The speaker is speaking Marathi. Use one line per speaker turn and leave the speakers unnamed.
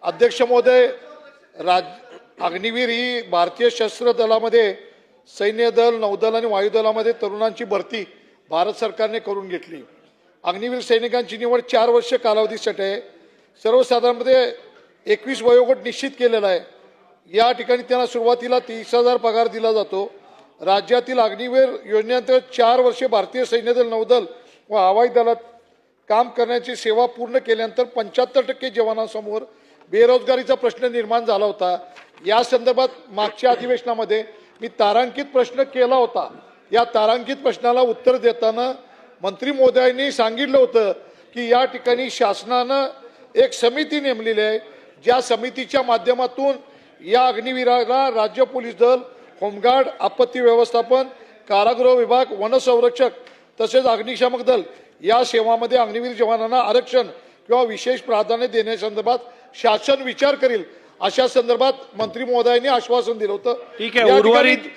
अध्यक्ष महोदय, अग्निवीर ही भारतीय सशस्त्र दलामध्ये सैन्य दल, नौदल आणि वायुदलामध्ये तरुणांची भरती भारत सरकारने करून घेतली। अग्निवीर सैनिकांची निवड 4 वर्ष कालावधीसाठी आहे। सर्वसाधारणपणे 21 वयोगट निश्चित केलेला आहे। या ठिकाणी त्यांना सुरुवातीला 30,000 पगार दिला जातो। राज्यातील अग्निवीर योजनेअंतर्गत 4 वर्षे भारतीय सैन्य दल, नौदल व हवाई दलात काम करण्याची सेवा पूर्ण केल्यानंतर 75% जवानांसमोर बेरोजगारीचा प्रश्न निर्माण झाला होता। या संदर्भात मागच्या अधिवेशनामध्ये मी तारांकित प्रश्न केला होता। या तारांकित प्रश्नाला उत्तर देताना मंत्री महोदयांनी सांगितलं होतं की या ठिकाणी शासनानं एक समिती नेमलेली आहे, ज्या समितीच्या माध्यमातून या अग्निवीराला राज्य पोलीस दल, होमगार्ड, आपत्ती व्यवस्थापन, कारागृह विभाग, वनसंरक्षक तसेच अग्निशामक दल या सेवांमध्ये अग्निवीर जवानांना आरक्षण किंवा विशेष प्राधान्य देण्यासंदर्भात शासन विचार करेल, अशा संदर्भात मंत्री महोदयांनी आश्वासन दिलं होतं।
ठीक आहे, उर्वरित